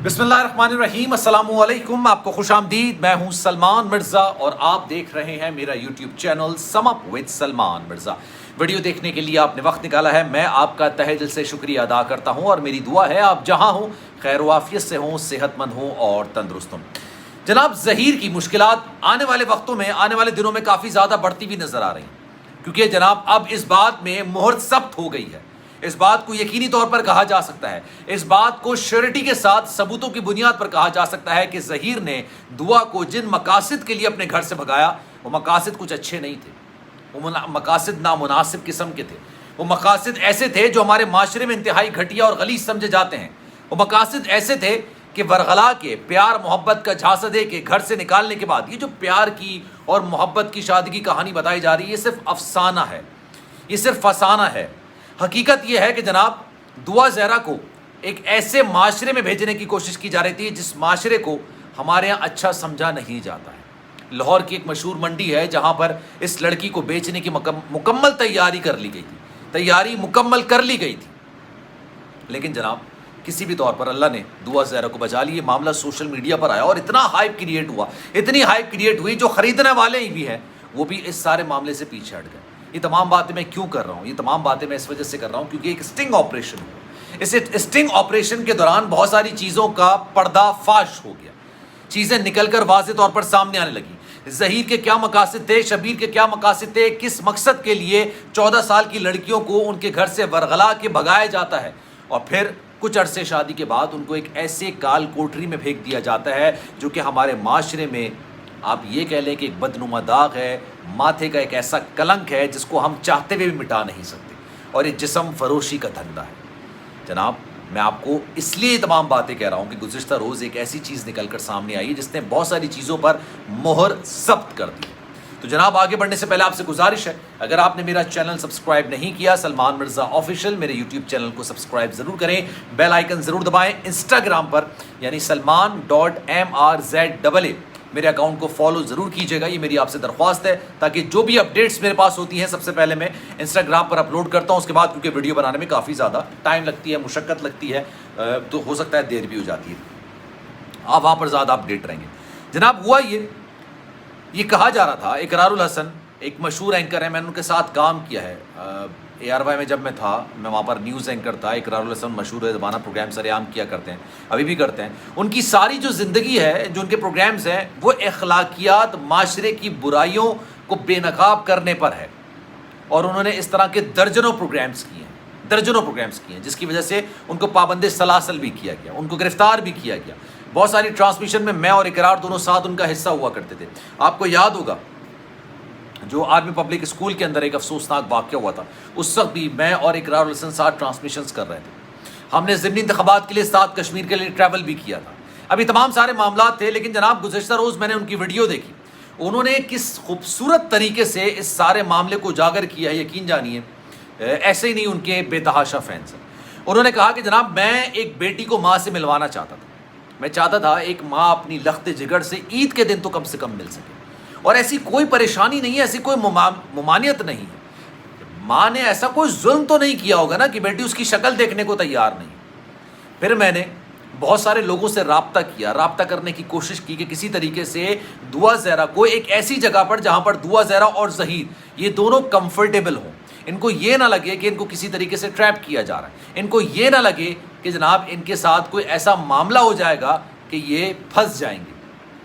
बिस्मिल्लाहिर्रहमानिर्रहीम, अस्सलामु अलैकुम। आपको खुश आमदीद। मैं हूं सलमान मिर्ज़ा और आप देख रहे हैं मेरा YouTube channel sum up with Salman Mirza. Video देखने के लिए आपने वक्त निकाला है, मैं आपका तहे दिल से शुक्रिया अदा करता हूं और मेरी दुआ है आप जहां हो खैर वाफियत से हों, सेहतमंद हों और तंदुरुस्त हों। जनाब, ज़हीर की मुश्किलात आने वाले वक्तों में, आने वाले दिनों में काफ़ी ज़्यादा बढ़ती हुई नज़र आ रही हैं, क्योंकि जनाब अब इस बात में मुहर सख्त हो गई है। इस बात को यकीनी तौर पर कहा जा सकता है, इस बात को श्योरिटी के साथ सबूतों की बुनियाद पर कहा जा सकता है कि ज़हीर ने दुआ को जिन मकासद के लिए अपने घर से भगाया, वो मकासद कुछ अच्छे नहीं थे। वो मकासद नामुनासिब किस्म के थे। वो मकासद ऐसे थे जो हमारे माशरे में इंतहाई घटिया और गलीज समझे जाते हैं। वो मकासद ऐसे थे कि वरगला के प्यार मोहब्बत का झांसा दे के घर से निकालने के बाद ये जो प्यार की और मोहब्बत की शादी की कहानी बताई जा रही है, ये सिर्फ अफसाना है, ये सिर्फ फसाना है। हकीकत यह है कि जनाब दुआ ज़हरा को एक ऐसे माशरे में भेजने की कोशिश की जा रही थी जिस माशरे को हमारे यहाँ अच्छा समझा नहीं जाता है। लाहौर की एक मशहूर मंडी है जहाँ पर इस लड़की को बेचने की मुकम्मल तैयारी कर ली गई थी, तैयारी मुकम्मल कर ली गई थी, लेकिन जनाब किसी भी तौर पर अल्लाह ने दुआ ज़हरा को बचा ली। ये मामला सोशल मीडिया पर आया और इतना हाइप क्रिएट हुआ, इतनी हाइप क्रिएट हुई, जो ख़रीदने वाले ही भी हैं वो भी इस सारे मामले से पीछे हट गए। ये तमाम बातें मैं क्यों कर रहा हूँ? ये तमाम बातें मैं इस वजह से कर रहा हूँ क्योंकि एक स्टिंग ऑपरेशन हुआ। इस स्टिंग ऑपरेशन के दौरान बहुत सारी चीज़ों का पर्दाफाश हो गया, चीज़ें निकल कर वाज़ेह तौर पर सामने आने लगी। ज़हीर के क्या मकासद थे, शबीर के क्या मकासद थे, किस मकसद के लिए 14 साल की लड़कियों को उनके घर से वरगला के भगाया जाता है और फिर कुछ अरसे शादी के बाद उनको एक ऐसे काल कोठरी में फेंक दिया जाता है जो कि हमारे माशरे में आप ये कह लें कि एक बदनुमा दाग है, माथे का एक ऐसा कलंक है जिसको हम चाहते हुए भी मिटा नहीं सकते, और ये जिस्म फरोशी का धंधा है। जनाब, मैं आपको इसलिए तमाम बातें कह रहा हूँ कि गुज़िश्ता रोज़ एक ऐसी चीज़ निकल कर सामने आई है जिसने बहुत सारी चीज़ों पर मोहर सख्त कर दी। तो जनाब, आगे बढ़ने से पहले आपसे गुजारिश है, अगर आपने मेरा चैनल सब्सक्राइब नहीं किया, सलमान मिर्ज़ा ऑफिशियल, मेरे यूट्यूब चैनल को सब्सक्राइब ज़रूर करें, बेल आइकन ज़रूर दबाएं। इंस्टाग्राम पर यानी salman.mrza मेरे अकाउंट को फॉलो ज़रूर कीजिएगा, ये मेरी आपसे दरख्वास्त है, ताकि जो भी अपडेट्स मेरे पास होती हैं सबसे पहले मैं इंस्टाग्राम पर अपलोड करता हूँ। उसके बाद क्योंकि वीडियो बनाने में काफ़ी ज़्यादा टाइम लगती है, मुशक्क़त लगती है, तो हो सकता है देर भी हो जाती है, आप वहाँ पर ज़्यादा अपडेट रहेंगे। जनाब, हुआ ये कहा जा रहा था, इकरारुल हसन एक मशहूर एंकर है, मैंने उनके साथ काम किया है ARY में जब मैं था, मैं वहाँ पर न्यूज़ एंकर था। इकरारुल हसन मशहूर है, ज़माना प्रोग्राम सरेआम किया करते हैं, अभी भी करते हैं। उनकी सारी जो ज़िंदगी है, जो उनके प्रोग्राम्स हैं, वो अखलाकियात, माशरे की बुराइयों को बेनकाब करने पर है, और उन्होंने इस तरह के दर्जनों प्रोग्राम्स किए हैं, जिसकी वजह से उनको पाबंद सलासल भी किया गया, उनको गिरफ़्तार भी किया गया। बहुत सारी ट्रांसमिशन में मैं और इकरार दोनों साथ उनका हिस्सा हुआ करते थे। आपको याद होगा जो आर्मी पब्लिक स्कूल के अंदर एक अफसोसनाक वाक़या हुआ था, उस वक्त भी मैं और इकरार हसन साथ ट्रांसमिशंस कर रहे थे। हमने ज़िमनी इंतख़ाबात के लिए साथ कश्मीर के लिए ट्रैवल भी किया था। अभी तमाम सारे मामला थे, लेकिन जनाब गुज़श्ता रोज़ मैंने उनकी वीडियो देखी, उन्होंने किस खूबसूरत तरीके से इस सारे मामले को उजागर किया है, यकीन जानिए। ऐसे ही नहीं, उनके बेतहाशा फैंस हैं। उन्होंने कहा कि जनाब, मैं एक बेटी को माँ से मिलवाना चाहता था, मैं चाहता था एक माँ अपनी लख्त जिगर से ईद के दिन तो कम से कम मिल सके, और ऐसी कोई परेशानी नहीं है, ऐसी कोई मुमानियत नहीं है, माँ ने ऐसा कोई जुल्म तो नहीं किया होगा ना कि बेटी उसकी शक्ल देखने को तैयार नहीं। फिर मैंने बहुत सारे लोगों से राब्ता करने की कोशिश की कि किसी तरीके से दुआ ज़हरा को एक ऐसी जगह पर जहाँ पर दुआ ज़हरा और ज़हीर ये दोनों कंफर्टेबल हों, इनको ये ना लगे कि इनको किसी तरीके से ट्रैप किया जा रहा है, इनको ये ना लगे कि जनाब इनके साथ कोई ऐसा मामला हो जाएगा कि ये फंस जाएंगे।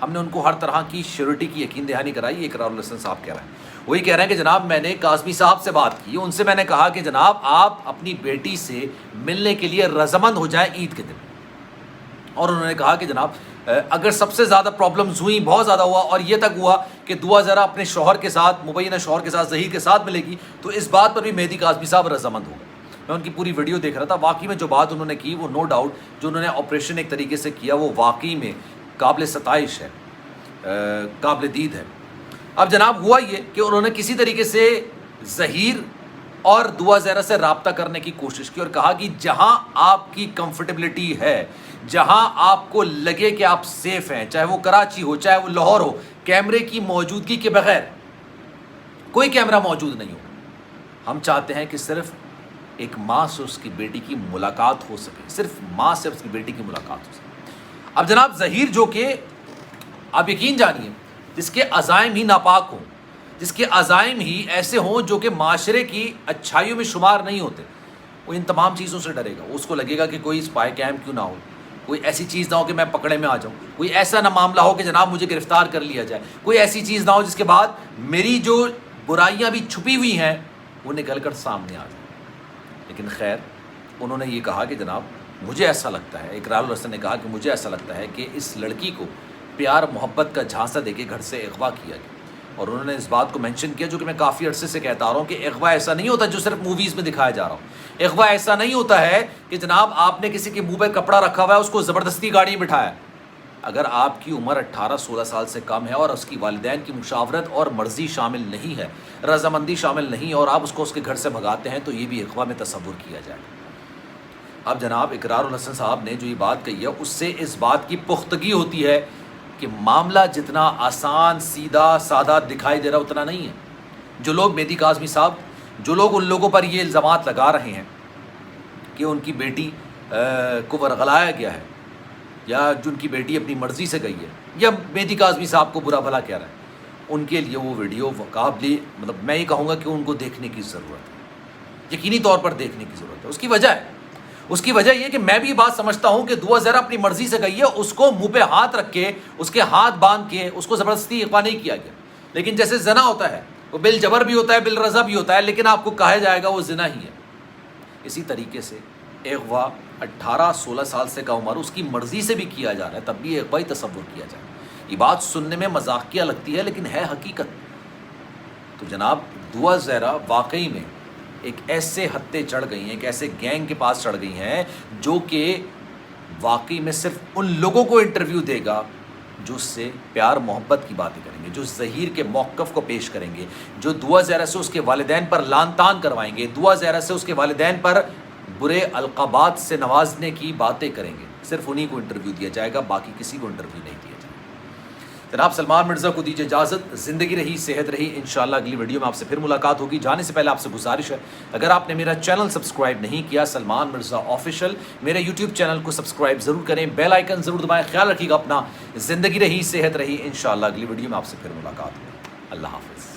हमने उनको हर तरह की श्योरिटी की यकीन दहानी कराई। इकरारुल हसन साहब कह रहे हैं, वही कह रहे हैं कि जनाब मैंने काज़मी साहब से बात की, उनसे मैंने कहा कि जनाब आप अपनी बेटी से मिलने के लिए रज़ामंद हो जाए ईद के दिन, और उन्होंने कहा कि जनाब अगर सबसे ज़्यादा प्रॉब्लम्स हुई, बहुत ज़्यादा हुआ और ये तक हुआ कि दुआ ज़रा अपने शौहर के साथ, मुबैना शौहर के साथ, ज़हीर के साथ मिलेगी, तो इस बात पर भी मेहदी काज़मी साहब रज़ामंद हो गए। मैं उनकी पूरी वीडियो देख रहा था, वाकई में जो बात उन्होंने की वो नो डाउट, जो उन्होंने ऑपरेशन एक तरीके से किया वो वाकई में काबिल सताइश है, काबिल दीद है। अब जनाब हुआ ये कि उन्होंने किसी तरीके से ज़हीर और दुआ ज़हरा से राब्ता करने की कोशिश की और कहा कि जहां आपकी कंफर्टेबिलिटी है, जहां आपको लगे कि आप सेफ़ हैं, चाहे वो कराची हो, चाहे वो लाहौर हो, कैमरे की मौजूदगी के बगैर, कोई कैमरा मौजूद नहीं हो, हम चाहते हैं कि सिर्फ एक माँ से उसकी बेटी की मुलाकात हो सके, सिर्फ माँ से उसकी बेटी की मुलाकात हो सके। اب جناب ظہیر جو کہ آپ یقین جانیے جس کے عزائم ہی ناپاک ہوں، جس کے عزائم ہی ایسے ہوں جو کہ معاشرے کی اچھائیوں میں شمار نہیں ہوتے، وہ ان تمام چیزوں سے ڈرے گا. اس کو لگے گا کہ کوئی اسپائی کیمپ کیوں نہ ہو، کوئی ایسی چیز نہ ہو کہ میں پکڑے میں آ جاؤں، کوئی ایسا نہ معاملہ ہو کہ جناب مجھے گرفتار کر لیا جائے، کوئی ایسی چیز نہ ہو جس کے بعد میری جو برائیاں بھی چھپی ہوئی ہیں وہ نکل کر سامنے آ جائیں. لیکن خیر انہوں نے یہ کہا کہ جناب مجھے ایسا لگتا ہے، اقرار الحسن نے کہا کہ مجھے ایسا لگتا ہے کہ اس لڑکی کو پیار محبت کا جھانسا دے کے گھر سے اغوا کیا گیا. اور انہوں نے اس بات کو مینشن کیا جو کہ میں کافی عرصے سے کہتا آ رہا ہوں کہ اغوا ایسا نہیں ہوتا جو صرف موویز میں دکھایا جا رہا ہو. اغوا ایسا نہیں ہوتا ہے کہ جناب آپ نے کسی کے منہ پہ کپڑا رکھا ہوا ہے اس کو زبردستی گاڑی میں بٹھایا. اگر آپ کی عمر 18-16 سال سے کم ہے اور اس کی والدین کی مشاورت اور مرضی شامل نہیں ہے، رضامندی شامل نہیں ہے، اور آپ اس کو اس کے گھر سے بھگاتے ہیں تو یہ بھی اغوا میں تصور کیا جائے. اب جناب اقرار الحسن صاحب نے جو یہ بات کہی ہے اس سے اس بات کی پختگی ہوتی ہے کہ معاملہ جتنا آسان سیدھا سادہ دکھائی دے رہا اتنا نہیں ہے. جو لوگ مہدی کاظمی صاحب، جو لوگ ان لوگوں پر یہ الزامات لگا رہے ہیں کہ ان کی بیٹی کو ورغلایا گیا ہے یا جن کی بیٹی اپنی مرضی سے گئی ہے یا مہدی کاظمی صاحب کو برا بھلا کہہ رہا ہے، ان کے لیے وہ ویڈیو قابل، مطلب میں یہ کہوں گا کہ ان کو دیکھنے کی ضرورت ہے، یقینی طور پر دیکھنے کی ضرورت ہے. اس کی وجہ یہ کہ میں بھی یہ بات سمجھتا ہوں کہ دعا زہرا اپنی مرضی سے گئی ہے، اس کو منہ پہ ہاتھ رکھ کے اس کے ہاتھ باندھ کے اس کو زبردستی اغوا نہیں کیا گیا. لیکن جیسے زنا ہوتا ہے وہ بالجبر بھی ہوتا ہے بالرضا بھی ہوتا ہے، لیکن آپ کو کہا جائے گا وہ زنا ہی ہے. اسی طریقے سے اغوا 18-16 سال سے کا عمر اس کی مرضی سے بھی کیا جا رہا ہے، تب بھی اغوا ہی تصور کیا جائے. یہ بات سننے میں مذاقیہ لگتی ہے لیکن ہے حقیقت. تو جناب دعا زہرا واقعی میں ایک ایسے ہتھے چڑھ گئی ہیں، ایک ایسے گینگ کے پاس چڑھ گئی ہیں جو کہ واقعی میں صرف ان لوگوں کو انٹرویو دے گا جو اس سے پیار محبت کی باتیں کریں گے، جو ظہیر کے موقف کو پیش کریں گے، جو دعا زہرا سے اس کے والدین پر لان تان کروائیں گے، دعا زہرا سے اس کے والدین پر برے القابات سے نوازنے کی باتیں کریں گے. صرف انہی کو انٹرویو دیا جائے گا، باقی کسی کو انٹرویو نہیں دیا جائے گا. جناب سلمان مرزا کو دیجیے اجازت. زندگی رہی صحت رہی. انشاءاللہ اگلی ویڈیو میں آپ سے پھر ملاقات ہوگی. جانے سے پہلے آپ سے گزارش ہے اگر آپ نے میرا چینل سبسکرائب نہیں کیا سلمان مرزا آفیشیل، میرے یوٹیوب چینل کو سبسکرائب ضرور کریں، بیل آئیکن ضرور دبائیں. خیال رکھیے گا اپنا. زندگی رہی صحت رہی. انشاءاللہ اگلی ویڈیو میں آپ سے پھر ملاقات ہوگی. اللہ حافظ.